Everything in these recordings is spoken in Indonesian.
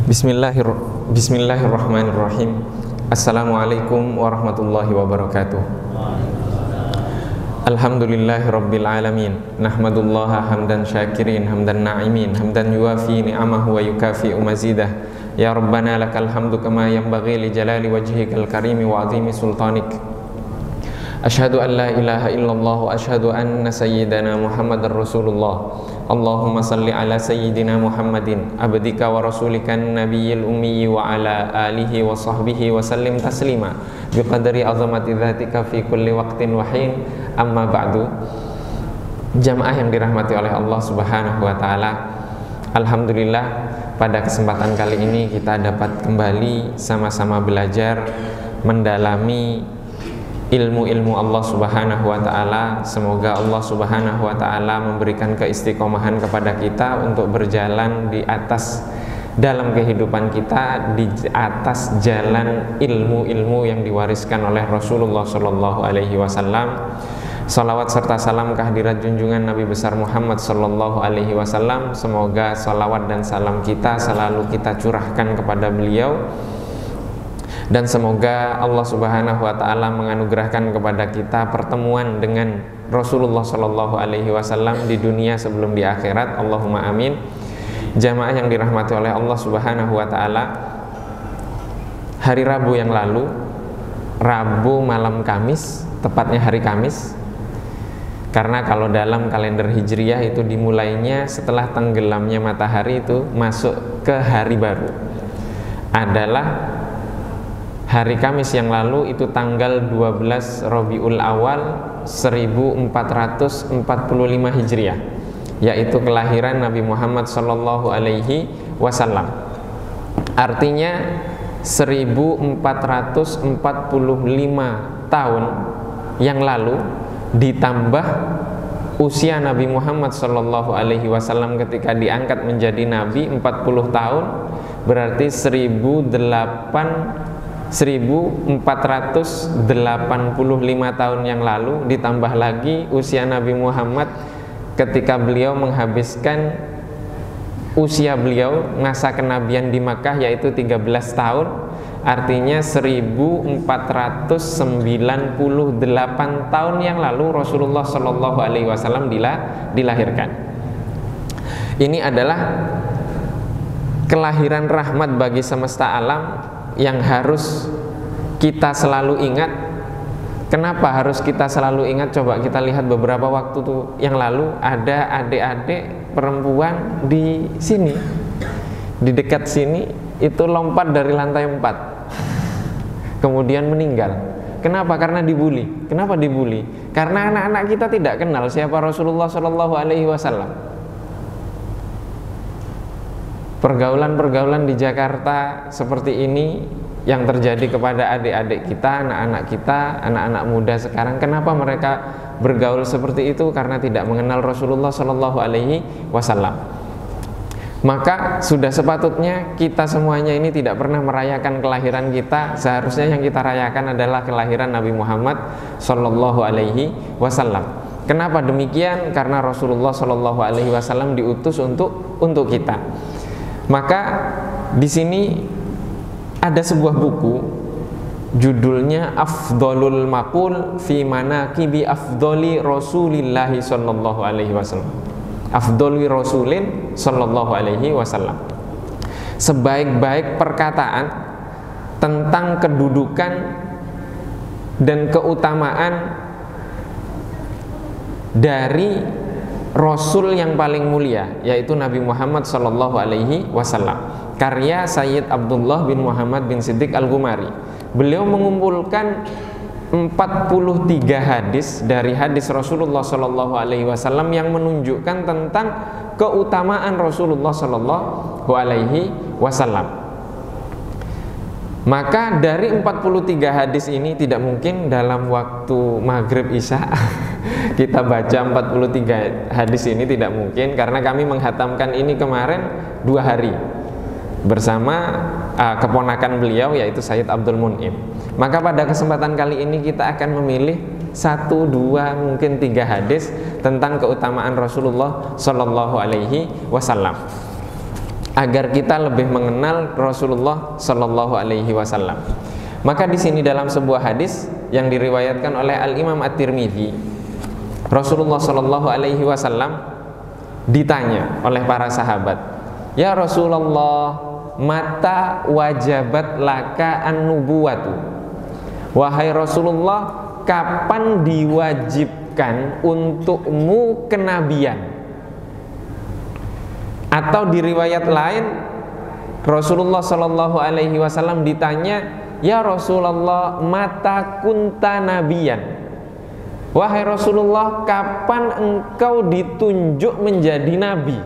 Bismillahirrahmanirrahim. Assalamualaikum warahmatullahi wabarakatuh. Alhamdulillahirabbil alamin. Nahmadullaha hamdan syakirin, hamdan na'imin, hamdan yuwafi ni'amahu wa yukafi'u mazidah. Ya Rabbana lakal hamdu kama yanbaghi li jalali wajhikal karimi wa 'azimi sultanik. Asyhadu an la ilaha illallah wa asyhadu anna sayyidana Muhammadar Rasulullah. Allahumma salli ala sayyidina Muhammadin abdika wa rasulika nabiyil ummi wa ala alihi wa sahbihi wa sallim taslima biqadri azamati dzatika fi kulli waqtin wa hin. Amma ba'du. Jamaah yang dirahmati oleh Allah Subhanahu wa taala, alhamdulillah pada kesempatan kali ini kita dapat kembali sama-sama belajar mendalami ilmu-ilmu Allah Subhanahu wa ta'ala. Semoga Allah Subhanahu wa ta'ala memberikan keistiqomahan kepada kita untuk berjalan di atas dalam kehidupan kita, di atas jalan ilmu-ilmu yang diwariskan oleh Rasulullah Shallallahu Alaihi Wasallam. Salawat serta salam kehadirat junjungan Nabi besar Muhammad Sallallahu Alaihi Wasallam. Semoga salawat dan salam kita selalu kita curahkan kepada beliau, dan semoga Allah Subhanahu wa ta'ala menganugerahkan kepada kita pertemuan dengan Rasulullah Shallallahu Alaihi Wasallam di dunia sebelum di akhirat. Allahumma amin. Jamaah yang dirahmati oleh Allah Subhanahu wa ta'ala, hari Rabu yang lalu, Rabu malam Kamis, tepatnya hari Kamis, karena kalau dalam kalender Hijriyah itu dimulainya setelah tenggelamnya matahari, itu masuk ke hari baru, adalah hari Kamis yang lalu, itu tanggal 12 Rabiul Awal 1445 Hijriah, yaitu kelahiran Nabi Muhammad Sallallahu Alaihi Wasallam. Artinya 1445 tahun yang lalu ditambah usia Nabi Muhammad Sallallahu Alaihi Wasallam ketika diangkat menjadi Nabi 40 tahun, berarti 1485 tahun yang lalu, ditambah lagi usia Nabi Muhammad ketika beliau menghabiskan usia beliau masa kenabian di Makkah, yaitu 13 tahun. Artinya 1498 tahun yang lalu Rasulullah Shallallahu Alaihi Wasallam dilahirkan. Ini adalah kelahiran rahmat bagi semesta alam yang harus kita selalu ingat. Kenapa harus kita selalu ingat? Coba kita lihat beberapa waktu yang lalu, ada adik-adik perempuan di sini, di dekat sini, itu lompat dari lantai 4 kemudian meninggal. Kenapa? Karena dibully. Kenapa dibully? Karena anak-anak kita tidak kenal siapa Rasulullah Shallallahu Alaihi Wasallam. Pergaulan-pergaulan di Jakarta seperti ini yang terjadi kepada adik-adik kita, anak-anak kita, anak-anak muda sekarang. Kenapa mereka bergaul seperti itu? Karena tidak mengenal Rasulullah Shallallahu Alaihi Wasallam. Maka sudah sepatutnya kita semuanya ini tidak pernah merayakan kelahiran kita. Seharusnya yang kita rayakan adalah kelahiran Nabi Muhammad Shallallahu Alaihi Wasallam. Kenapa demikian? Karena Rasulullah Shallallahu Alaihi Wasallam diutus untuk kita. Maka di sini ada sebuah buku, judulnya Afdholul Maqul fi Manaqibi Afdholi Rasulillahi Sallallahu Alaihi Wasallam. Afdholi Rasulin Sallallahu Alaihi Wasallam. Sebaik-baik perkataan tentang kedudukan dan keutamaan dari Rasul yang paling mulia, yaitu Nabi Muhammad Sallallahu Alaihi Wasallam. Karya Sayyid Abdullah bin Muhammad bin Siddiq Al-Ghumari. Beliau mengumpulkan 43 hadis dari hadis Rasulullah Shallallahu Alaihi Wasallam yang menunjukkan tentang keutamaan Rasulullah Shallallahu Alaihi Wasallam. Maka dari 43 hadis ini tidak mungkin dalam waktu maghrib isya kita baca 43 hadis ini, tidak mungkin, karena kami menghatamkan ini kemarin 2 hari bersama keponakan beliau, yaitu Sayyid Abdul Mun'im. Maka pada kesempatan kali ini kita akan memilih 1, 2, mungkin 3 hadis tentang keutamaan Rasulullah Shallallahu Alaihi Wasallam. agar kita lebih mengenal Rasulullah Shallallahu Alaihi Wasallam. Maka di sini dalam sebuah hadis yang diriwayatkan oleh Al Imam At-Tirmidzi, Rasulullah Shallallahu Alaihi Wasallam ditanya oleh para sahabat, ya Rasulullah, mata wajabat laka an-nubuwatu? Wahai Rasulullah, kapan diwajibkan untukmu kenabian? Atau di riwayat lain Rasulullah Shallallahu Alaihi Wasallam ditanya, ya Rasulullah, mata kunta nabiyan? Wahai Rasulullah, kapan engkau ditunjuk menjadi nabi?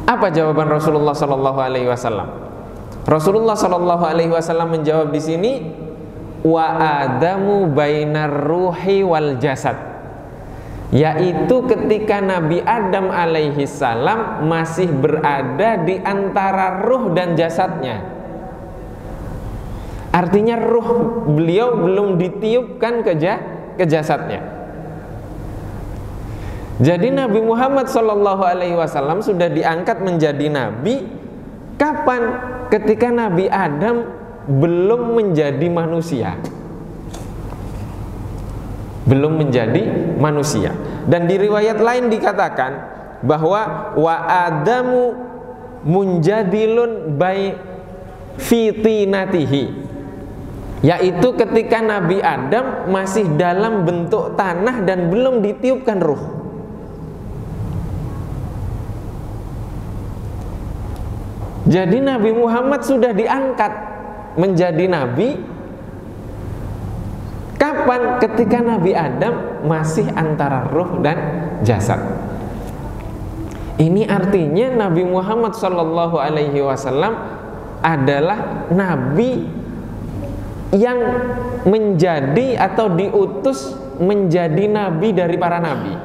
Apa jawaban Rasulullah Shallallahu Alaihi Wasallam? Rasulullah Shallallahu Alaihi Wasallam menjawab di sini, wa adamu bainar ruhi wal jasad, yaitu ketika Nabi Adam alaihi salam masih berada di antara ruh dan jasadnya. Artinya ruh beliau belum ditiupkan ke jasadnya. Jadi Nabi Muhammad Sallallahu Alaihi Wasallam sudah diangkat menjadi nabi kapan? Ketika Nabi Adam belum menjadi manusia, belum menjadi manusia. Dan di riwayat lain dikatakan bahwa wa adamu munjadilun bai fitinatihi, yaitu ketika Nabi Adam masih dalam bentuk tanah dan belum ditiupkan ruh. Jadi Nabi Muhammad sudah diangkat menjadi nabi kapan? Ketika Nabi Adam masih antara ruh dan jasad. Ini artinya Nabi Muhammad Shallallahu Alaihi Wasallam adalah nabi yang menjadi atau diutus menjadi nabi dari para nabi,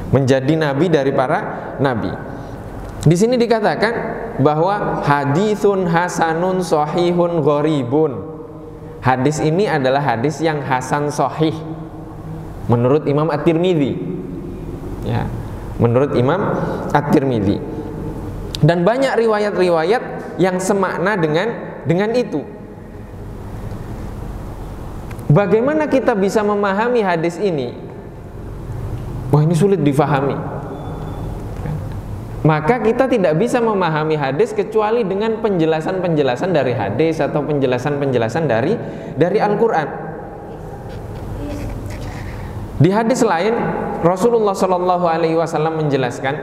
menjadi nabi dari para nabi. Di sini dikatakan bahwa haditsun hasanun sahihun gharibun. Hadis ini adalah hadis yang hasan sahih menurut Imam At-Tirmidzi. Ya, menurut Imam At-Tirmidzi. Dan banyak riwayat-riwayat yang semakna dengan itu. Bagaimana kita bisa memahami hadis ini? Wah, ini sulit difahami. Maka kita tidak bisa memahami hadis kecuali dengan penjelasan-penjelasan dari hadis atau penjelasan-penjelasan dari Al-Quran. Di hadis lain Rasulullah Shallallahu Alaihi Wasallam menjelaskan,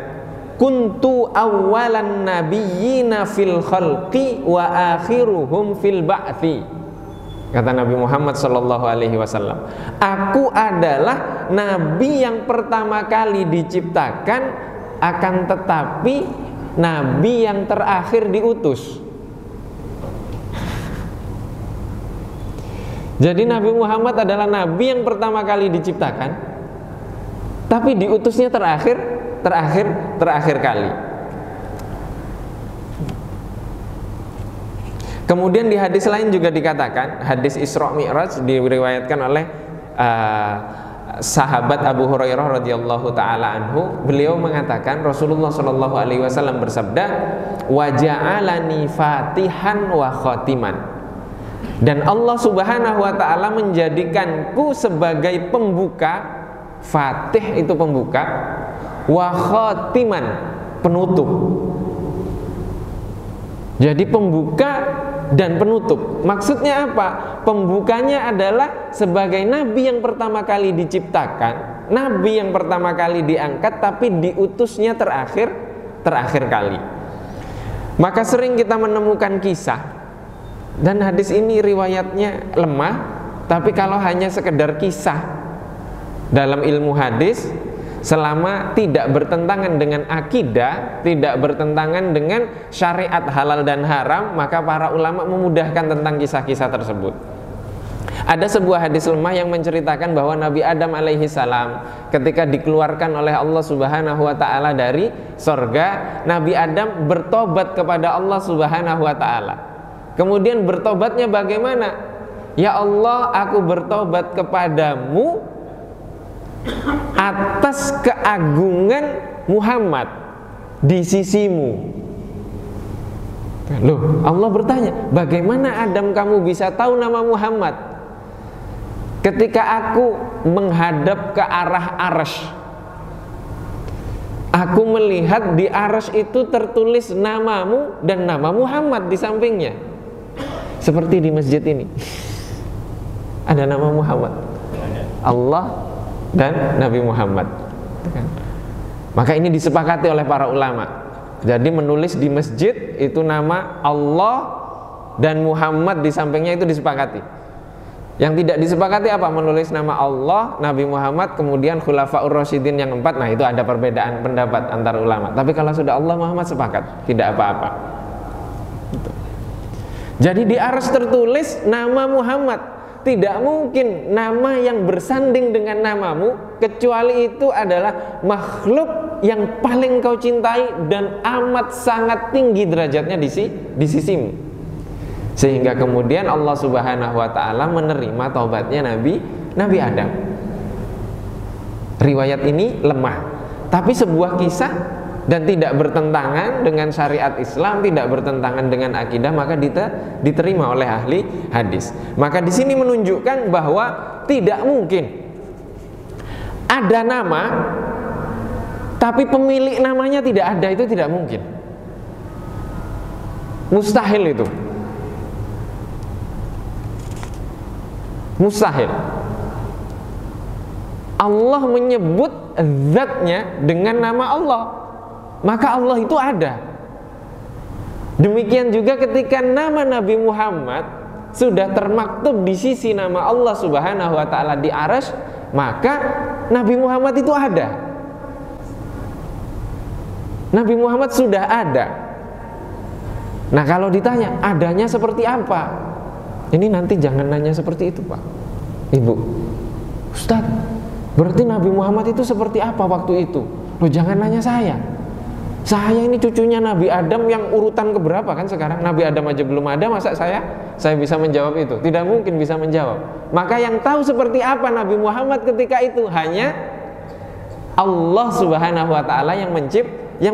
kuntu awalan nabiyyina fil khalqi wa akhiruhum fil ba'thi. Kata Nabi Muhammad Shallallahu Alaihi Wasallam, aku adalah nabi yang pertama kali diciptakan, akan tetapi nabi yang terakhir diutus. Jadi Nabi Muhammad adalah nabi yang pertama kali diciptakan, tapi diutusnya terakhir kali. Kemudian di hadis lain juga dikatakan, hadis Isra Mi'raj diriwayatkan oleh sahabat Abu Hurairah radhiyallahu taala anhu, beliau mengatakan Rasulullah Shallallahu Alaihi Wasallam bersabda, wa ja'alani fatihan wa khatiman, dan Allah Subhanahu wa taala menjadikanku sebagai pembuka. Fatih itu pembuka, wa khatiman penutup. Jadi pembuka dan penutup. Maksudnya apa? Pembukanya adalah sebagai nabi yang pertama kali diciptakan, nabi yang pertama kali diangkat, tapi diutusnya terakhir kali. Maka sering kita menemukan kisah, dan hadis ini riwayatnya lemah, tapi kalau hanya sekedar kisah dalam ilmu hadis, selama tidak bertentangan dengan akidah, tidak bertentangan dengan syariat halal dan haram, maka para ulama memudahkan tentang kisah-kisah tersebut. Ada sebuah hadis lemah yang menceritakan bahwa Nabi Adam alaihi salam ketika dikeluarkan oleh Allah Subhanahu wa taala dari sorga, Nabi Adam bertobat kepada Allah Subhanahu wa taala. Kemudian bertobatnya bagaimana? Ya Allah, aku bertobat kepadamu atas keagungan Muhammad. di sisimu. Loh, Allah bertanya, bagaimana Adam kamu bisa tahu nama Muhammad? Ketika aku menghadap ke arah arsy, aku melihat di arsy itu tertulis namamu dan nama Muhammad di sampingnya. Seperti di masjid ini ada nama Muhammad, Allah dan Nabi Muhammad. Maka ini disepakati oleh para ulama. Jadi menulis di masjid itu nama Allah dan Muhammad di sampingnya, itu disepakati. Yang tidak disepakati apa? Menulis nama Allah, Nabi Muhammad, kemudian Khulafaur Rasyidin yang 4. Nah, itu ada perbedaan pendapat antara ulama. Tapi kalau sudah Allah Muhammad sepakat, tidak apa-apa. Jadi di arsy tertulis nama Muhammad. Tidak mungkin nama yang bersanding dengan namamu, kecuali itu adalah makhluk yang paling kau cintai dan amat sangat tinggi derajatnya di sisimu. Sehingga kemudian Allah Subhanahu wa ta'ala menerima taubatnya Nabi Adam. Riwayat ini lemah, tapi sebuah kisah dan tidak bertentangan dengan syariat Islam, tidak bertentangan dengan akidah, maka diterima oleh ahli hadis. Maka di sini menunjukkan bahwa tidak mungkin ada nama tapi pemilik namanya tidak ada, itu tidak mungkin. Mustahil itu. Mustahil. Allah menyebut zatnya dengan nama Allah, maka Allah itu ada. Demikian juga ketika nama Nabi Muhammad sudah termaktub di sisi nama Allah Subhanahu wa ta'ala di arsy, maka Nabi Muhammad itu ada. Nabi Muhammad sudah ada. Nah, kalau ditanya adanya seperti apa? Ini nanti jangan nanya seperti itu, Pak, Ibu. Ustaz, berarti Nabi Muhammad itu seperti apa waktu itu? Loh, jangan nanya saya. Saya ini cucunya Nabi Adam yang urutan keberapa kan sekarang? Nabi Adam aja belum ada, masa saya bisa menjawab itu? Tidak mungkin bisa menjawab. Maka yang tahu seperti apa Nabi Muhammad ketika itu hanya Allah Subhanahu wa ta'ala yang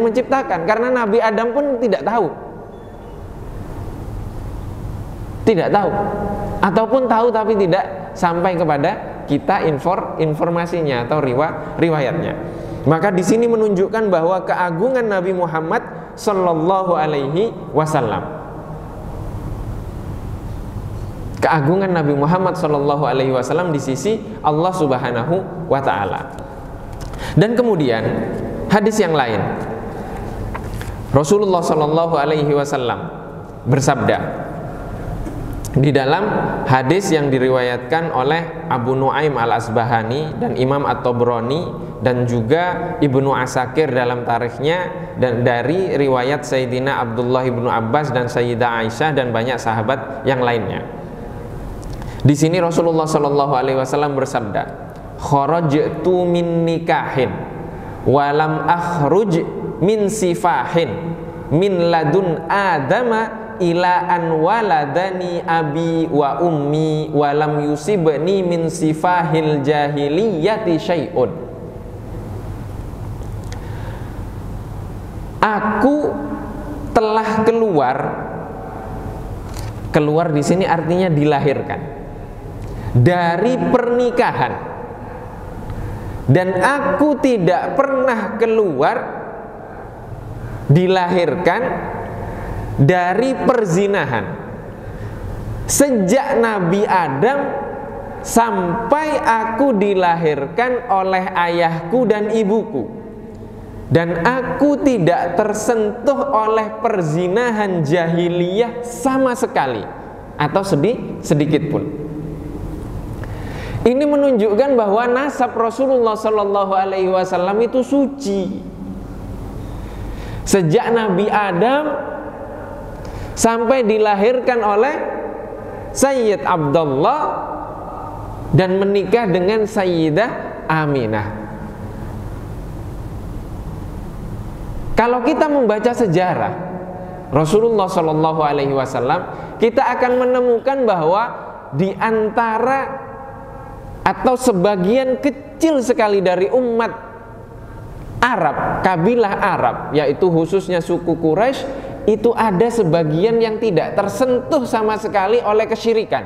menciptakan. Karena Nabi Adam pun tidak tahu. Tidak tahu. Ataupun tahu tapi tidak sampai kepada kita informasinya atau riwayatnya. Maka di sini menunjukkan bahwa keagungan Nabi Muhammad sallallahu alaihi wasallam. Keagungan Nabi Muhammad sallallahu alaihi wasallam di sisi Allah Subhanahu wa taala. Dan kemudian hadis yang lain, Rasulullah sallallahu alaihi wasallam bersabda di dalam hadis yang diriwayatkan oleh Abu Nuaim al-Asbahani dan Imam At-Tabrani dan juga Ibnu Asakir dalam tarikhnya, dan dari riwayat Sayyidina Abdullah ibnu Abbas dan Sayyidah Aisyah dan banyak sahabat yang lainnya. Di sini Rasulullah Shallallahu Alaihi Wasallam bersabda, "Kharajtu min nikahin, walam akhruj min sifahin, min ladun Adama ila an waladani abi wa ummi walam yusibni min sifahil jahiliyati syai'un." Aku telah keluar di sini artinya dilahirkan dari pernikahan, dan aku tidak pernah keluar dilahirkan dari perzinahan sejak Nabi Adam sampai aku dilahirkan oleh ayahku dan ibuku, dan aku tidak tersentuh oleh perzinahan jahiliyah sama sekali atau sedikit pun. Ini menunjukkan bahwa nasab Rasulullah Shallallahu Alaihi Wasallam itu suci. Sejak Nabi Adam sampai dilahirkan oleh Sayyid Abdullah dan menikah dengan Sayyidah Aminah. Kalau kita membaca sejarah Rasulullah Shallallahu Alaihi Wasallam, kita akan menemukan bahwa di antara atau sebagian kecil sekali dari umat Arab, kabilah Arab, yaitu khususnya suku Quraisy, itu ada sebagian yang tidak tersentuh sama sekali oleh kesyirikan.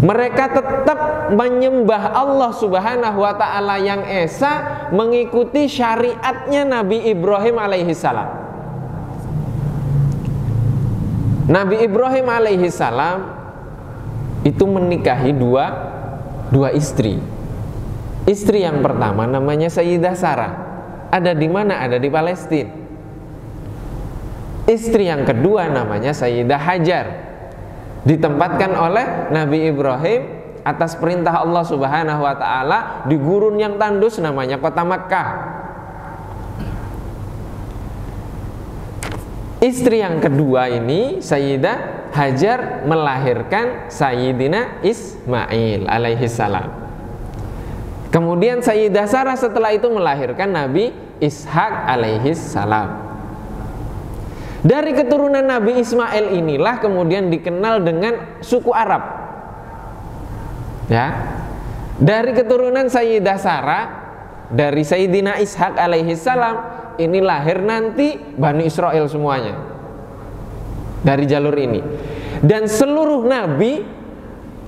Mereka tetap menyembah Allah Subhanahu wa ta'ala yang esa, mengikuti syariatnya Nabi Ibrahim alaihissalam. Nabi Ibrahim alaihissalam itu menikahi dua istri. Istri yang pertama namanya Sayyidah Sarah. Ada di mana? Ada di Palestina. Istri yang kedua namanya Sayyidah Hajar. Ditempatkan oleh Nabi Ibrahim atas perintah Allah Subhanahu wa ta'ala di gurun yang tandus namanya kota Makkah. Istri yang kedua ini, Sayyidah Hajar, melahirkan Sayyidina Ismail alaihissalam. Kemudian Sayyidah Sarah setelah itu melahirkan Nabi Ishak alaihissalam. Dari keturunan Nabi Ismail inilah kemudian dikenal dengan suku Arab. Ya. Dari keturunan Sayyidah Sarah, dari Sayyidina Ishak alaihissalam, ini lahir nanti Bani Israel semuanya. Dari jalur ini. Dan seluruh nabi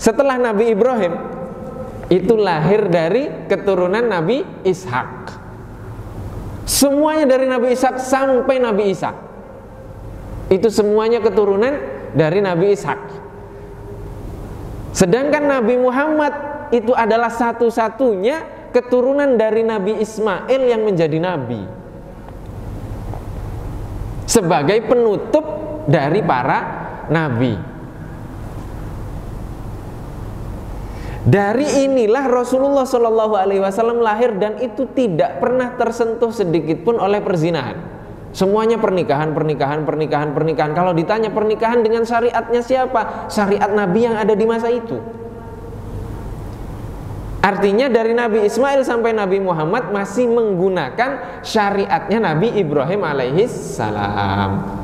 setelah Nabi Ibrahim itu lahir dari keturunan Nabi Ishak. Semuanya dari Nabi Ishak sampai Nabi Isa. Itu semuanya keturunan dari Nabi Ishak. Sedangkan Nabi Muhammad itu adalah satu-satunya keturunan dari Nabi Ismail yang menjadi nabi, sebagai penutup dari para nabi. Dari inilah Rasulullah Shallallahu Alaihi Wasallam lahir, dan itu tidak pernah tersentuh sedikit pun oleh perzinahan. Semuanya pernikahan. Kalau ditanya pernikahan dengan syariatnya siapa? Syariat Nabi yang ada di masa itu. Artinya dari Nabi Ismail sampai Nabi Muhammad masih menggunakan syariatnya Nabi Ibrahim alaihissalam.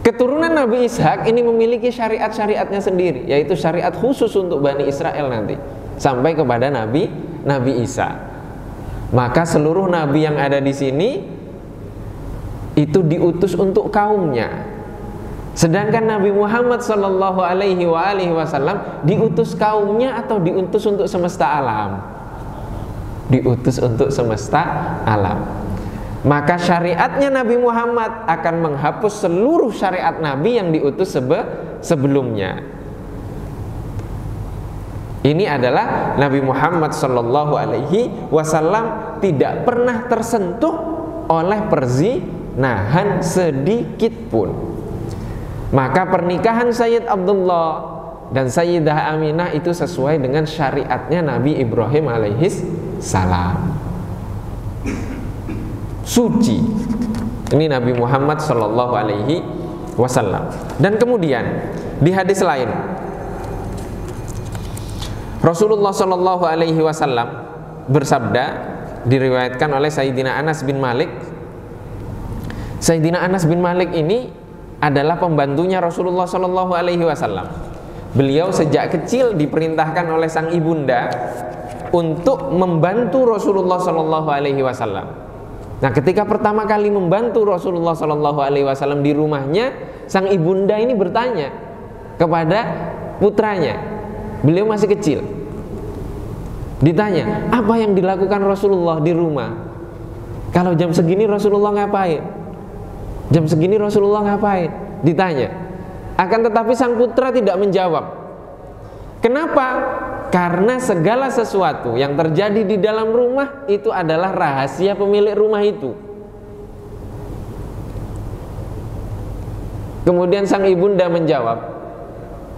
Keturunan Nabi Ishak ini memiliki syariat-syariatnya sendiri, yaitu syariat khusus untuk Bani Israel nanti sampai kepada Nabi Isa. Maka seluruh nabi yang ada di sini itu diutus untuk kaumnya. Sedangkan Nabi Muhammad Shallallahu Alaihi Wasallam diutus kaumnya atau diutus untuk semesta alam? Diutus untuk semesta alam. Maka syariatnya Nabi Muhammad akan menghapus seluruh syariat Nabi yang diutus sebelumnya. Ini adalah Nabi Muhammad Sallallahu Alaihi Wasallam tidak pernah tersentuh oleh perzinahan sedikit pun. Maka pernikahan Sayyid Abdullah dan Sayyidah Aminah itu sesuai dengan syariatnya Nabi Ibrahim alaihis salam. Suci. Ini Nabi Muhammad Sallallahu Alaihi Wasallam. Dan kemudian di hadis lain Rasulullah Sallallahu Alaihi Wasallam bersabda, diriwayatkan oleh Sayyidina Anas bin Malik. Sayyidina Anas bin Malik ini adalah pembantunya Rasulullah Sallallahu Alaihi Wasallam. Beliau sejak kecil diperintahkan oleh sang ibunda untuk membantu Rasulullah Sallallahu Alaihi Wasallam. Nah, ketika pertama kali membantu Rasulullah Sallallahu Alaihi Wasallam di rumahnya, sang ibunda ini bertanya kepada putranya. Beliau masih kecil. Ditanya, apa yang dilakukan Rasulullah di rumah? Kalau jam segini Rasulullah ngapain? Jam segini Rasulullah ngapain? Ditanya. Akan tetapi sang putra tidak menjawab. Kenapa? Karena segala sesuatu yang terjadi di dalam rumah itu adalah rahasia pemilik rumah itu. Kemudian sang ibunda menjawab,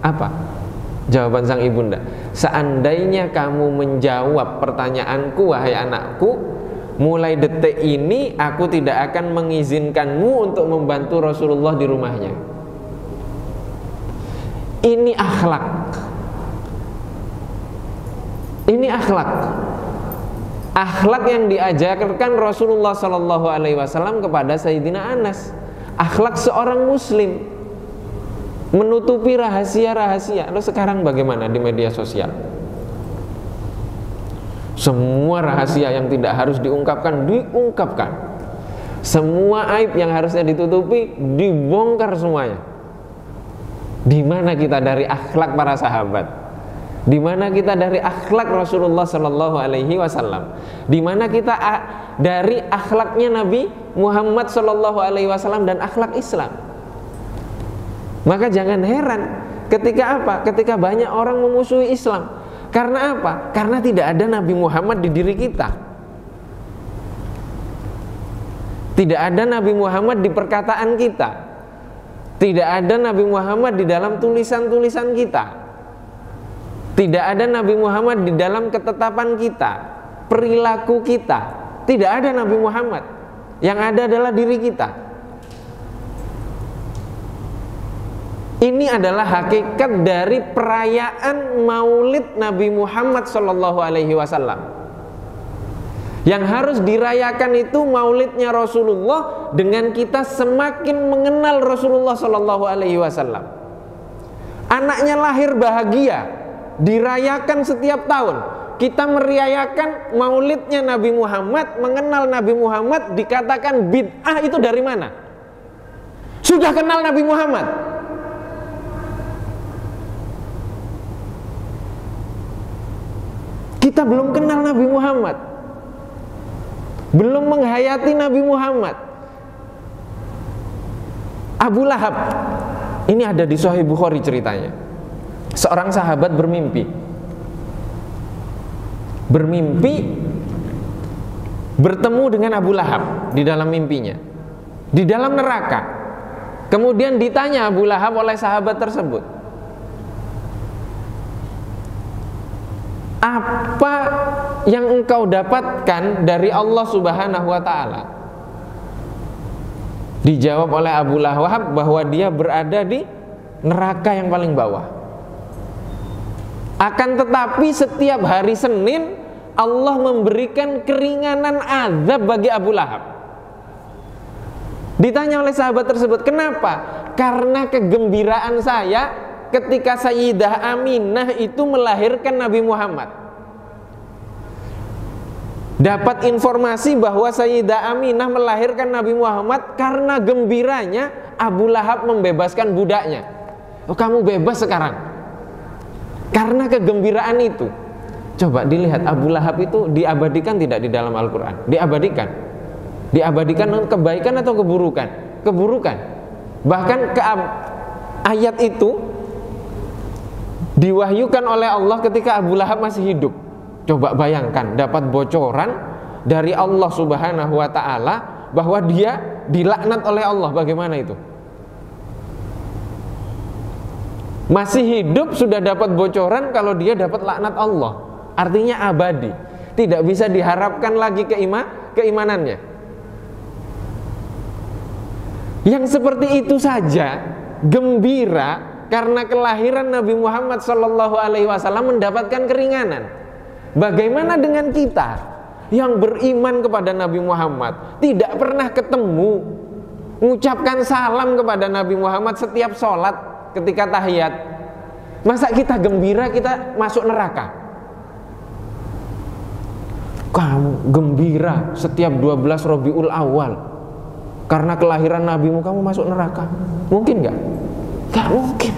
apa? Jawaban sang ibunda, seandainya kamu menjawab pertanyaanku, wahai anakku, mulai detik ini aku tidak akan mengizinkanmu untuk membantu Rasulullah di rumahnya. Ini akhlak. Ini akhlak. Akhlak yang diajarkan Rasulullah Sallallahu Alaihi Wasallam kepada Sayyidina Anas. Akhlak seorang muslim. menutupi rahasia-rahasia. Lalu sekarang bagaimana di media sosial? Semua rahasia yang tidak harus diungkapkan, diungkapkan. Semua aib yang harusnya ditutupi, dibongkar semuanya. Di mana kita dari akhlak para sahabat? Di mana kita dari akhlak Rasulullah Sallallahu Alaihi Wasallam? Di mana kita dari akhlaknya Nabi Muhammad Sallallahu Alaihi Wasallam dan akhlak Islam? Maka jangan heran ketika apa? Ketika banyak orang memusuhi Islam. Karena apa? Karena tidak ada Nabi Muhammad di diri kita. Tidak ada Nabi Muhammad di perkataan kita. Tidak ada Nabi Muhammad di dalam tulisan-tulisan kita. Tidak ada Nabi Muhammad di dalam ketetapan kita, perilaku kita. Tidak ada Nabi Muhammad. Yang ada adalah diri kita. Ini adalah hakikat dari perayaan Maulid Nabi Muhammad Sallallahu Alaihi Wasallam. Yang harus dirayakan itu Maulidnya Rasulullah dengan kita semakin mengenal Rasulullah Sallallahu Alaihi Wasallam. Anaknya lahir bahagia, dirayakan setiap tahun. Kita merayakan Maulidnya Nabi Muhammad, mengenal Nabi Muhammad, dikatakan bid'ah, itu dari mana? Sudah kenal Nabi Muhammad. Kita belum kenal Nabi Muhammad, belum menghayati Nabi Muhammad. Abu Lahab, ini ada di Sahih Bukhari ceritanya. Seorang sahabat bermimpi bertemu dengan Abu Lahab di dalam mimpinya, di dalam neraka. Kemudian ditanya Abu Lahab oleh sahabat tersebut, apa yang engkau dapatkan dari Allah Subhanahu wa ta'ala? Dijawab oleh Abu Lahab bahwa dia berada di neraka yang paling bawah. Akan tetapi setiap hari Senin Allah memberikan keringanan azab bagi Abu Lahab. Ditanya oleh sahabat tersebut, kenapa? Karena kegembiraan saya ketika Sayyidah Aminah itu melahirkan Nabi Muhammad. Dapat informasi bahwa Sayyidah Aminah melahirkan Nabi Muhammad, karena gembiranya Abu Lahab membebaskan budaknya. Oh, kamu bebas sekarang. Karena kegembiraan itu. Coba dilihat, Abu Lahab itu diabadikan tidak di dalam Al-Quran? Diabadikan. Diabadikan kebaikan atau keburukan? Keburukan. Bahkan ayat itu diwahyukan oleh Allah ketika Abu Lahab masih hidup. Coba bayangkan, dapat bocoran dari Allah Subhanahu wa ta'ala bahwa dia dilaknat oleh Allah. Bagaimana itu? Masih hidup sudah dapat bocoran kalau dia dapat laknat Allah. Artinya abadi, tidak bisa diharapkan lagi keimanannya. Yang seperti itu saja gembira karena kelahiran Nabi Muhammad Sallallahu Alaihi Wasallam mendapatkan keringanan. Bagaimana dengan kita yang beriman kepada Nabi Muhammad, tidak pernah ketemu, mengucapkan salam kepada Nabi Muhammad setiap sholat ketika tahiyat? Masa kita gembira kita masuk neraka? Kamu gembira setiap 12 Rabiul Awal karena kelahiran nabimu, kamu masuk neraka? Mungkin nggak? Nggak mungkin,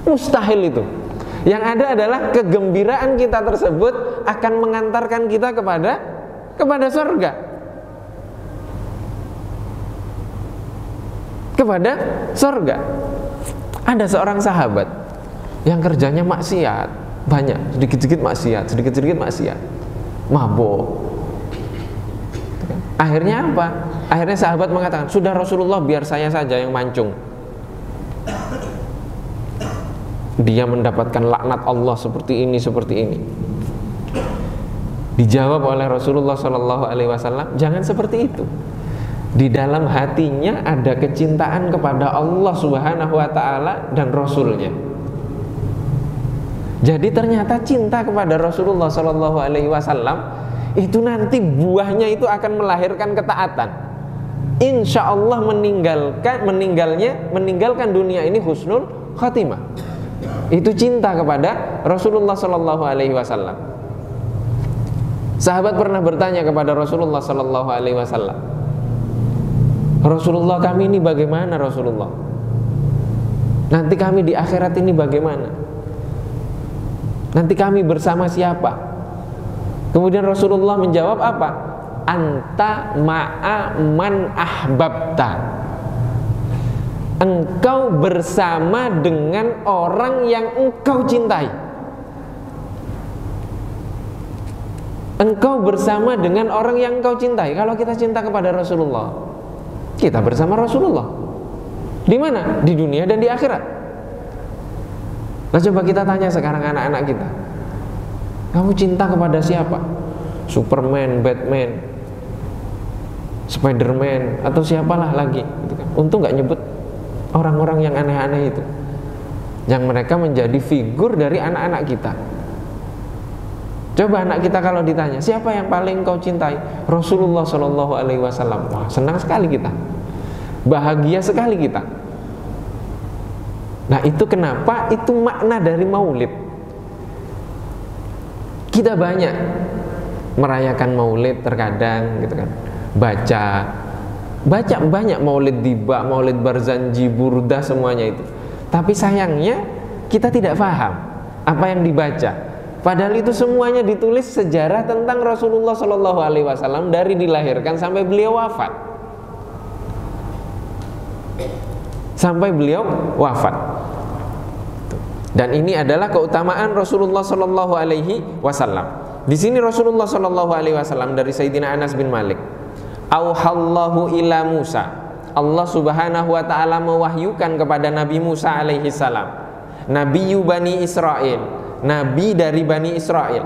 mustahil itu. Yang ada adalah kegembiraan kita tersebut akan mengantarkan kita kepada surga, kepada surga. Ada seorang sahabat yang kerjanya maksiat banyak, sedikit-sedikit maksiat, mabuk. Akhirnya apa? Akhirnya sahabat mengatakan, sudah Rasulullah, biar saya saja yang mancung. Dia mendapatkan laknat Allah seperti ini. Dijawab oleh Rasulullah Shallallahu Alaihi Wasallam, jangan seperti itu. Di dalam hatinya ada kecintaan kepada Allah Subhanahu Wa Taala dan Rasulnya. Jadi ternyata cinta kepada Rasulullah Shallallahu Alaihi Wasallam itu nanti buahnya itu akan melahirkan ketaatan. Insya Allah meninggalkan dunia ini husnul khatimah. Itu cinta kepada Rasulullah Sallallahu Alaihi Wasallam. Sahabat pernah bertanya kepada Rasulullah Sallallahu Alaihi Wasallam, Rasulullah, kami ini bagaimana Rasulullah? Nanti kami di akhirat ini bagaimana? Nanti kami bersama siapa? Kemudian Rasulullah menjawab apa? Anta ma'a man ahbabta. Engkau bersama dengan orang yang engkau cintai. Engkau bersama dengan orang yang engkau cintai. Kalau kita cinta kepada Rasulullah, kita bersama Rasulullah. Di mana? Di dunia dan di akhirat. Nah, coba kita tanya sekarang anak-anak kita, kamu cinta kepada siapa? Superman, Batman, Spiderman, atau siapalah lagi gitu kan. Untung gak nyebut orang-orang yang aneh-aneh itu, yang mereka menjadi figur dari anak-anak kita. Coba anak kita kalau ditanya, siapa yang paling kau cintai? Rasulullah Shallallahu Alaihi Wasallam. Wah, senang sekali kita, bahagia sekali kita. Nah, itu kenapa? Itu makna dari maulid. Kita banyak merayakan maulid terkadang gitu kan, baca banyak maulid Diba, maulid Barzanji, Burdah, semuanya itu. Tapi sayangnya kita tidak paham apa yang dibaca. Padahal itu semuanya ditulis sejarah tentang Rasulullah Shallallahu Alaihi Wasallam dari dilahirkan sampai beliau wafat. Sampai beliau wafat. Dan ini adalah keutamaan Rasulullah Shallallahu Alaihi Wasallam. Di sini Rasulullah Shallallahu Alaihi Wasallam dari Sayyidina Anas bin Malik, auhallahu ila Musa, Allah Subhanahu wa taala mewahyukan kepada Nabi Musa alaihi salam, Nabiyyu Bani Israil, nabi dari Bani Israel,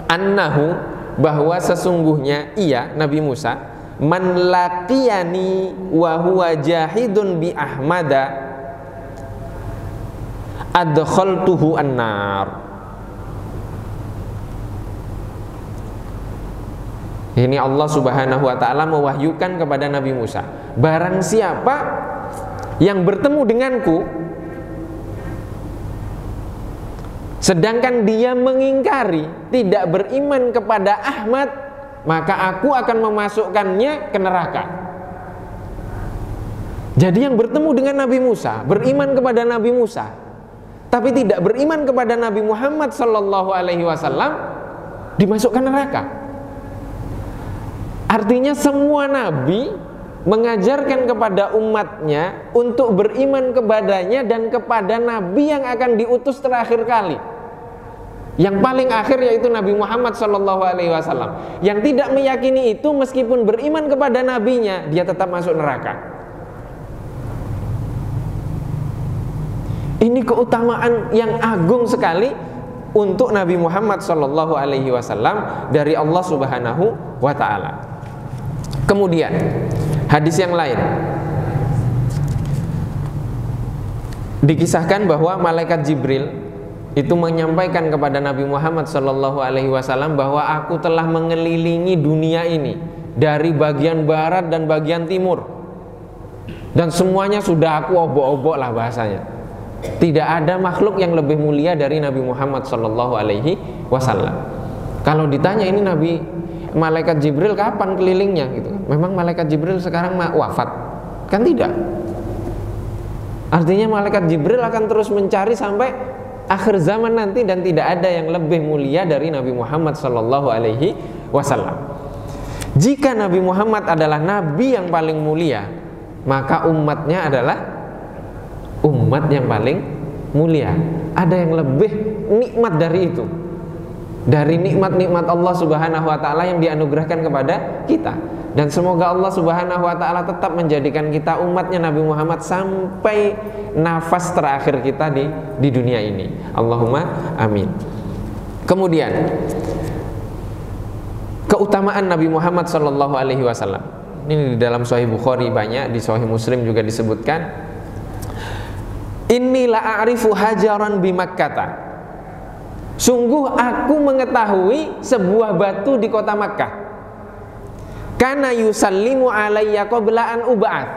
annahu, bahwa sesungguhnya ia Nabi Musa, man laqiyani wa huwa jahidun bi ahmada adkhaltuhu annar. Ini Allah Subhanahu wa ta'ala mewahyukan kepada Nabi Musa, barang siapa yang bertemu denganku sedangkan dia mengingkari, tidak beriman kepada Ahmad, maka aku akan memasukkannya ke neraka. Jadi yang bertemu dengan Nabi Musa, beriman kepada Nabi Musa, tapi tidak beriman kepada Nabi Muhammad Sallallahu Alaihi Wasallam, dimasukkan neraka. Artinya semua nabi mengajarkan kepada umatnya untuk beriman kepadanya dan kepada nabi yang akan diutus terakhir kali, yang paling akhir, yaitu Nabi Muhammad Sallallahu Alaihi Wasallam. Yang tidak meyakini itu, meskipun beriman kepada nabinya, dia tetap masuk neraka. Ini keutamaan yang agung sekali untuk Nabi Muhammad Sallallahu Alaihi Wasallam dari Allah Subhanahu wa Ta'ala. Kemudian hadis yang lain dikisahkan bahwa malaikat Jibril itu menyampaikan kepada Nabi Muhammad Sallallahu Alaihi Wasallam bahwa aku telah mengelilingi dunia ini dari bagian barat dan bagian timur, dan semuanya sudah aku obok-obok lah bahasanya. Tidak ada makhluk yang lebih mulia dari Nabi Muhammad Sallallahu Alaihi Wasallam. Kalau ditanya ini Nabi, malaikat Jibril kapan kelilingnya gitu, memang malaikat Jibril sekarang wafat? Kan tidak. Artinya malaikat Jibril akan terus mencari sampai akhir zaman nanti, dan tidak ada yang lebih mulia dari Nabi Muhammad Sallallahu Alaihi Wasallam. Jika Nabi Muhammad adalah nabi yang paling mulia, maka umatnya adalah umat yang paling mulia. Ada yang lebih nikmat dari itu, dari nikmat-nikmat Allah Subhanahu wa ta'ala yang dianugerahkan kepada kita. Dan semoga Allah Subhanahu wa ta'ala tetap menjadikan kita umatnya Nabi Muhammad sampai nafas terakhir kita di dunia ini. Allahumma amin. Kemudian keutamaan Nabi Muhammad Sallallahu Alaihi Wasallam ini di dalam Sahih Bukhari banyak, di Sahih Muslim juga disebutkan. Inni la a'rifu hajaran bi Makkah, sungguh aku mengetahui sebuah batu di kota Makkah, kana yusallimu alayya qabla an ub'ats.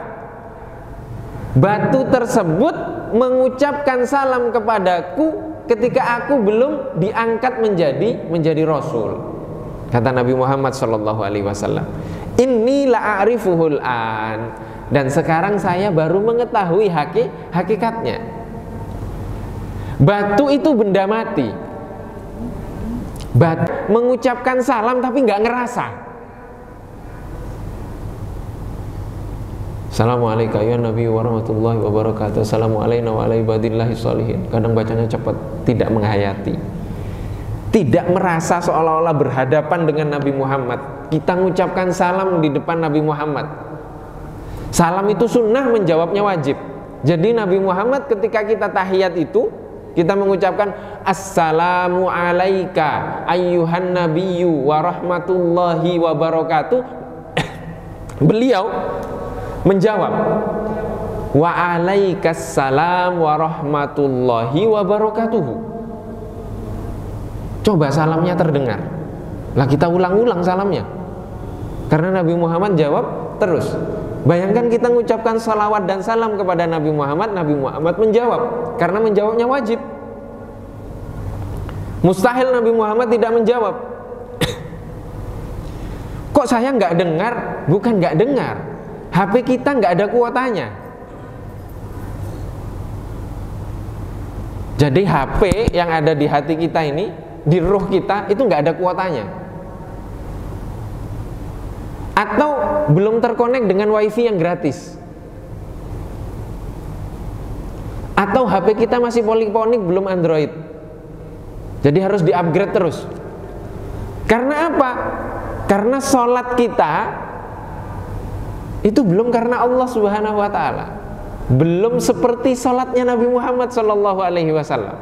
Batu tersebut mengucapkan salam kepadaku ketika aku belum diangkat menjadi rasul. Kata Nabi Muhammad sallallahu alaihi wasallam, "Inni la'arifuhul an." Dan sekarang saya baru mengetahui hakikatnya. Batu itu benda mati. Batu mengucapkan salam tapi nggak ngerasa. Assalamualaikum ya Nabi warahmatullahi wabarakatuh. Assalamualaikum wa ala ibadillahi sholihin. Kadang bacanya cepat, tidak menghayati, tidak merasa seolah-olah berhadapan dengan Nabi Muhammad. Kita mengucapkan salam di depan Nabi Muhammad. Salam itu sunnah, menjawabnya wajib. Jadi Nabi Muhammad ketika kita tahiyat itu, kita mengucapkan Assalamu alaika ayyuhan nabiyyu wa rahmatullahi wa barakatuh. Beliau menjawab wa alaikassalam wa rahmatullahi wa barakatuh. Coba salamnya terdengar. Lah kita ulang-ulang salamnya, karena Nabi Muhammad jawab terus. Bayangkan kita mengucapkan salawat dan salam kepada Nabi Muhammad menjawab, karena menjawabnya wajib. Mustahil Nabi Muhammad tidak menjawab. Kok saya nggak dengar? Bukan nggak dengar, HP kita nggak ada kuotanya. Jadi HP yang ada di hati kita ini, di ruh kita itu nggak ada kuotanya. Atau belum terkonek dengan wifi yang gratis. Atau HP kita masih poliponik, belum Android. Jadi harus di-upgrade terus. Karena apa? Karena sholat kita itu belum karena Allah Subhanahu wa ta'ala. Belum seperti sholatnya Nabi Muhammad sallallahu alaihi wasallam.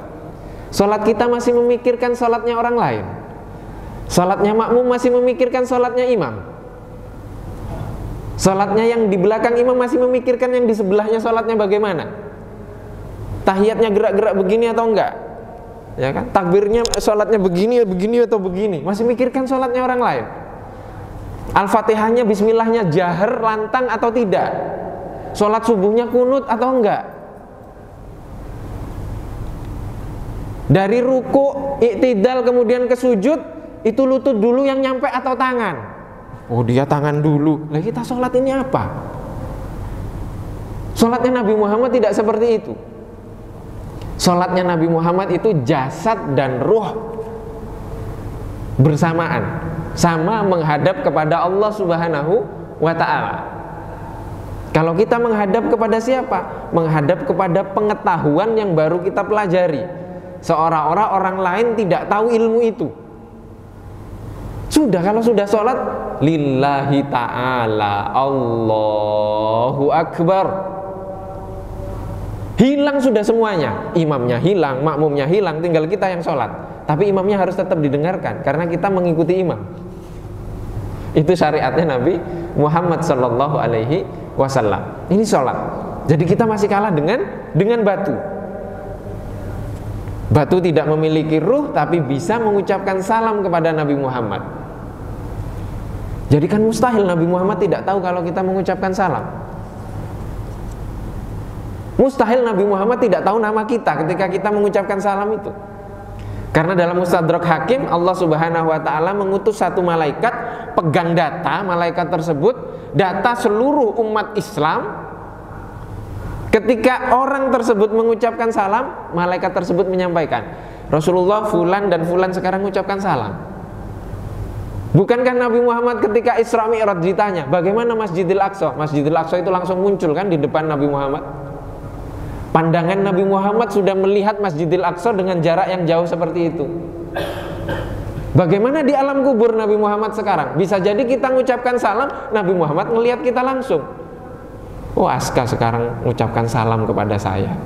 Sholat kita masih memikirkan sholatnya orang lain. Sholatnya makmum masih memikirkan sholatnya imam. Sholatnya yang di belakang imam masih memikirkan yang di sebelahnya sholatnya bagaimana. Tahiyatnya gerak-gerak begini atau enggak, ya kan? Takbirnya sholatnya begini atau begini, masih mikirkan sholatnya orang lain. Al-Fatihahnya bismillahnya jahar, lantang atau tidak. Sholat subuhnya kunut atau enggak. Dari ruku, iktidal kemudian ke sujud, itu lutut dulu yang nyampe atau tangan? Oh dia tangan dulu. Lah kita sholat ini apa? Sholatnya Nabi Muhammad tidak seperti itu. Sholatnya Nabi Muhammad itu jasad dan ruh bersamaan, sama menghadap kepada Allah Subhanahu wa ta'ala. Kalau kita menghadap kepada siapa? Menghadap kepada pengetahuan yang baru kita pelajari, seolah-olah orang lain tidak tahu ilmu itu. Sudah, kalau sudah sholat lillahi ta'ala, Allahu Akbar, hilang sudah semuanya. Imamnya hilang, makmumnya hilang, tinggal kita yang sholat. Tapi imamnya harus tetap didengarkan, karena kita mengikuti imam. Itu syariatnya Nabi Muhammad sallallahu alaihi wasallam. Ini sholat. Jadi kita masih kalah dengan batu. Batu tidak memiliki ruh, tapi bisa mengucapkan salam kepada Nabi Muhammad. Jadi kan mustahil Nabi Muhammad tidak tahu kalau kita mengucapkan salam. Mustahil Nabi Muhammad tidak tahu nama kita ketika kita mengucapkan salam itu. Karena dalam Mustadrak Hakim, Allah Subhanahu wa ta'ala mengutus satu malaikat pegang data. Malaikat tersebut data seluruh umat Islam. Ketika orang tersebut mengucapkan salam, malaikat tersebut menyampaikan, Rasulullah fulan dan fulan sekarang mengucapkan salam. Bukankah Nabi Muhammad ketika Isra Mi'raj ditanya, bagaimana Masjidil Aqsa? Masjidil Aqsa itu langsung muncul kan di depan Nabi Muhammad. Pandangan Nabi Muhammad sudah melihat Masjidil Aqsa dengan jarak yang jauh seperti itu. Bagaimana di alam kubur Nabi Muhammad sekarang? Bisa jadi kita mengucapkan salam, Nabi Muhammad melihat kita langsung. Oh, Aska sekarang mengucapkan salam kepada saya.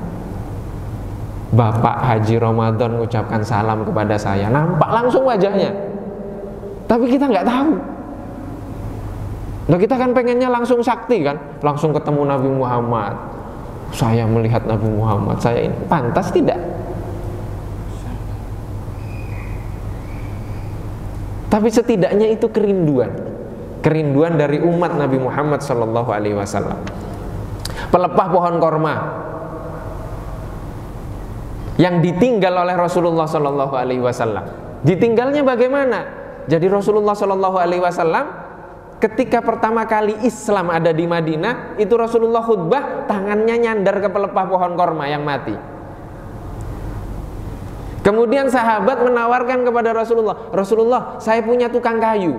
Bapak Haji Ramadan mengucapkan salam kepada saya. Nampak langsung wajahnya. Tapi kita nggak tahu. Nah kita kan pengennya langsung sakti kan, langsung ketemu Nabi Muhammad. Saya melihat Nabi Muhammad, saya ini pantas tidak? Tapi setidaknya itu kerinduan dari umat Nabi Muhammad Sallallahu Alaihi Wasallam. Pelepah pohon korma, yang ditinggal oleh Rasulullah Shallallahu Alaihi Wasallam. Ditinggalnya bagaimana? Jadi Rasulullah Shallallahu Alaihi Wasallam ketika pertama kali Islam ada di Madinah, itu Rasulullah khutbah tangannya nyandar ke pelepah pohon korma yang mati. Kemudian sahabat menawarkan kepada Rasulullah, Rasulullah, saya punya tukang kayu,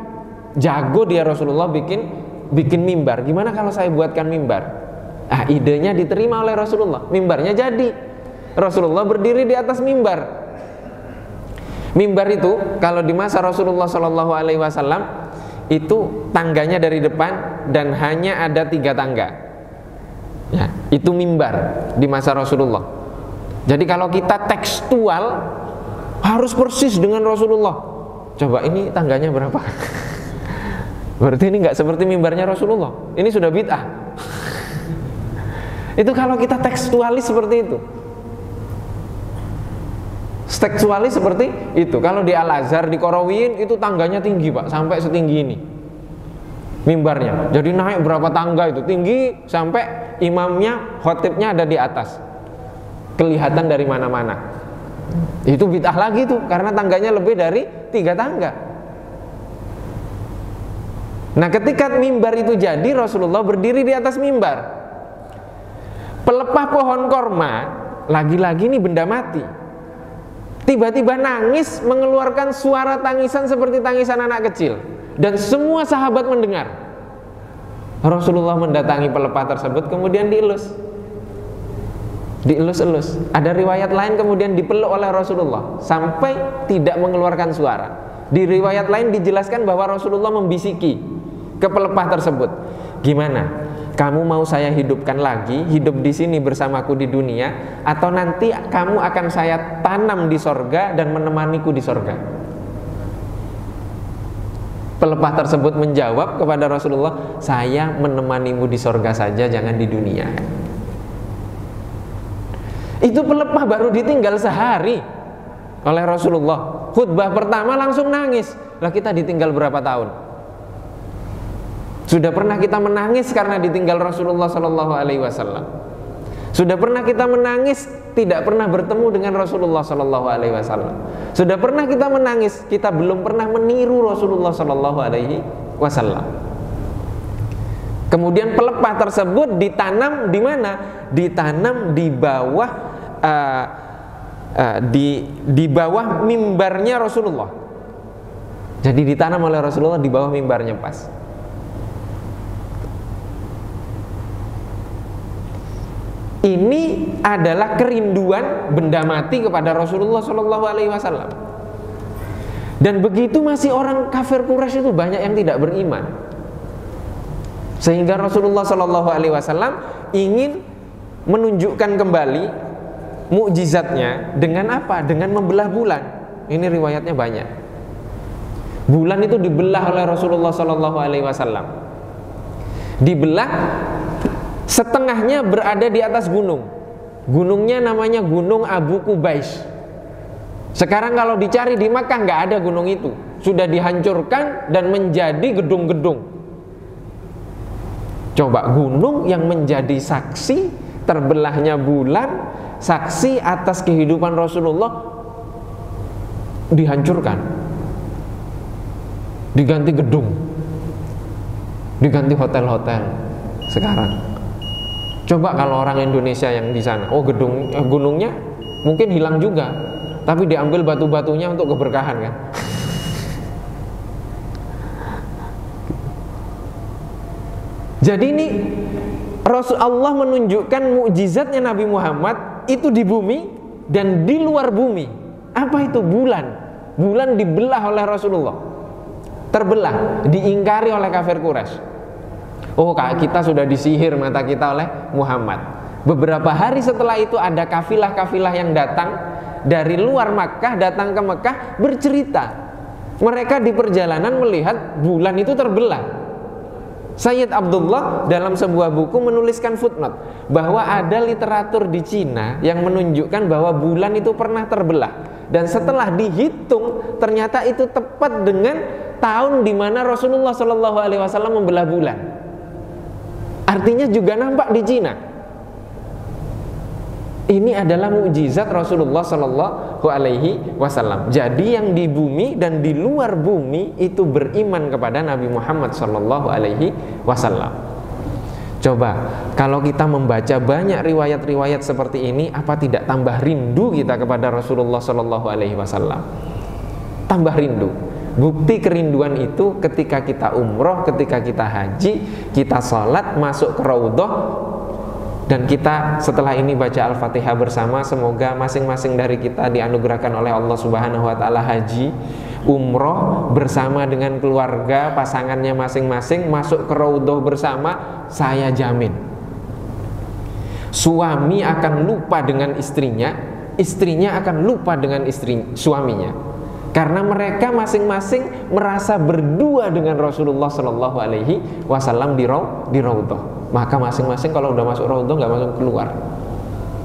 jago dia Rasulullah bikin mimbar. Gimana kalau saya buatkan mimbar? Idenya diterima oleh Rasulullah, mimbarnya jadi. Rasulullah berdiri di atas mimbar. Mimbar itu kalau di masa Rasulullah Shallallahu Alaihi Wasallam itu tangganya dari depan dan hanya ada 3 tangga. Ya, itu mimbar di masa Rasulullah. Jadi kalau kita tekstual harus persis dengan Rasulullah. Coba ini tangganya berapa? Berarti ini nggak seperti mimbarnya Rasulullah. Ini sudah bid'ah. Itu kalau kita tekstualis seperti itu. Tekstualis seperti itu. Kalau di Al-Azhar, di Qarawiyyin itu tangganya tinggi Pak, sampai setinggi ini mimbarnya. Jadi naik berapa tangga itu, tinggi sampai imamnya, khotibnya ada di atas, kelihatan dari mana-mana. Itu bid'ah lagi tuh, karena tangganya lebih dari 3 tangga. Nah ketika mimbar itu jadi, Rasulullah berdiri di atas mimbar. Pelepah pohon korma, lagi-lagi ini benda mati, tiba-tiba nangis, mengeluarkan suara tangisan seperti tangisan anak kecil. Dan semua sahabat mendengar. Rasulullah mendatangi pelepah tersebut, kemudian dielus. Dielus-elus. Ada riwayat lain kemudian dipeluk oleh Rasulullah sampai tidak mengeluarkan suara. Di riwayat lain dijelaskan bahwa Rasulullah membisiki ke pelepah tersebut, gimana? Kamu mau saya hidupkan lagi, hidup di sini bersamaku di dunia, atau nanti kamu akan saya tanam di sorga dan menemaniku di sorga? Pelepah tersebut menjawab kepada Rasulullah, saya menemanimu di sorga saja, jangan di dunia. Itu pelepah baru ditinggal sehari oleh Rasulullah. Khutbah pertama langsung nangis. Lah kita ditinggal berapa tahun? Sudah pernah kita menangis karena ditinggal Rasulullah Shallallahu Alaihi Wasallam. Sudah pernah kita menangis tidak pernah bertemu dengan Rasulullah Shallallahu Alaihi Wasallam. Sudah pernah kita menangis kita belum pernah meniru Rasulullah Shallallahu Alaihi Wasallam. Kemudian pelepah tersebut ditanam di mana? Ditanam di bawah di bawah mimbarnya Rasulullah. Jadi ditanam oleh Rasulullah di bawah mimbarnya pas. Ini adalah kerinduan benda mati kepada Rasulullah Shallallahu Alaihi Wasallam. Dan begitu masih orang kafir Quraisy itu banyak yang tidak beriman, sehingga Rasulullah Shallallahu Alaihi Wasallam ingin menunjukkan kembali mukjizatnya dengan apa? Dengan membelah bulan. Ini riwayatnya banyak. Bulan itu dibelah oleh Rasulullah Shallallahu Alaihi Wasallam. Dibelah. Setengahnya berada di atas gunung. Gunungnya namanya Gunung Abu Qubais. Sekarang kalau dicari di Makkah nggak ada gunung itu. Sudah dihancurkan dan menjadi gedung-gedung. Coba gunung yang menjadi saksi terbelahnya bulan, saksi atas kehidupan Rasulullah, dihancurkan. Diganti gedung. Diganti hotel-hotel sekarang. Coba kalau orang Indonesia yang di sana, gunungnya mungkin hilang juga, tapi diambil batu-batunya untuk keberkahan kan? Jadi ini Rasulullah menunjukkan mukjizatnya Nabi Muhammad itu di bumi dan di luar bumi. Apa itu? Bulan. Bulan dibelah oleh Rasulullah, terbelah, diingkari oleh kafir Quraisy. Oh, kita sudah disihir mata kita oleh Muhammad. Beberapa hari setelah itu ada kafilah-kafilah yang datang dari luar Makkah, datang ke Mekah bercerita. Mereka di perjalanan melihat bulan itu terbelah. Sayyid Abdullah dalam sebuah buku menuliskan footnote bahwa ada literatur di Cina yang menunjukkan bahwa bulan itu pernah terbelah. Dan setelah dihitung ternyata itu tepat dengan tahun di mana Rasulullah Shallallahu Alaihi Wasallam membelah bulan. Artinya juga nampak di Cina. Ini adalah mukjizat Rasulullah Shallallahu Alaihi Wasallam. Jadi yang di bumi dan di luar bumi itu beriman kepada Nabi Muhammad Shallallahu Alaihi Wasallam. Coba kalau kita membaca banyak riwayat-riwayat seperti ini, apa tidak tambah rindu kita kepada Rasulullah Shallallahu Alaihi Wasallam? Tambah rindu. Bukti kerinduan itu ketika kita umroh, ketika kita haji, kita sholat, masuk ke Raudhah. Dan kita setelah ini baca Al-Fatihah bersama. Semoga masing-masing dari kita dianugerahkan oleh Allah Subhanahu wa Ta'ala haji, umroh bersama dengan keluarga, pasangannya masing-masing, masuk ke Raudhah bersama. Saya jamin suami akan lupa dengan istrinya, istrinya akan lupa dengan suaminya, karena mereka masing-masing merasa berdua dengan Rasulullah Shallallahu Alaihi Wasallam di Raudhah. Maka masing-masing kalau udah masuk Raudhah nggak masuk keluar.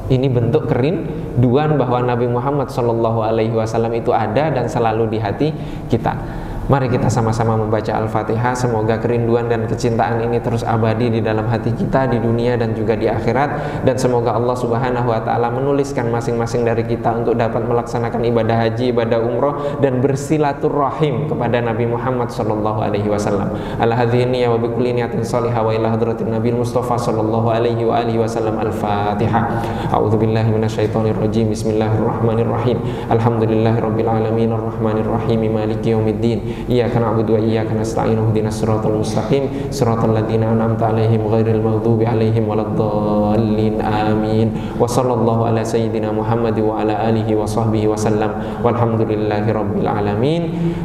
Ini bentuk kerinduan bahwa Nabi Muhammad Shallallahu Alaihi Wasallam itu ada dan selalu di hati kita. Mari kita sama-sama membaca Al-Fatihah. Semoga kerinduan dan kecintaan ini terus abadi di dalam hati kita di dunia dan juga di akhirat. Dan semoga Allah Subhanahu wa Ta'ala menuliskan masing-masing dari kita untuk dapat melaksanakan ibadah haji, ibadah umroh, dan bersilaturahim kepada Nabi Muhammad Sallallahu Alaihi Wasallam. Ala hadhihi niyya wa bikulli niyatin salihah wa ila hadratin Nabi Mustafa Sallallahu Alaihi wa alihi wasallam. Al-Fatihah. A'udzu billahi minasyaitonir rajim. Bismillahirrahmanirrahim. Alhamdulillahirabbil alamin arrahmanir rahim maliki yaumiddin. Iyyaka na'budu wa iyyaka nasta'in ihdinas siratal mustaqim siratal ladzina an'amta 'alaihim ghairil maghdubi 'alaihim waladdallin amin. Wa sallallahu ala sayyidina Muhammad wa ala alihi wa sahbihi wa sallam. Walhamdulillahi rabbil alamin.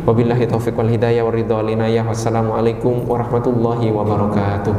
Wabillahi taufiq wal hidayah war ridha wal inayah. Wassalamu alaikum warahmatullahi wabarakatuh.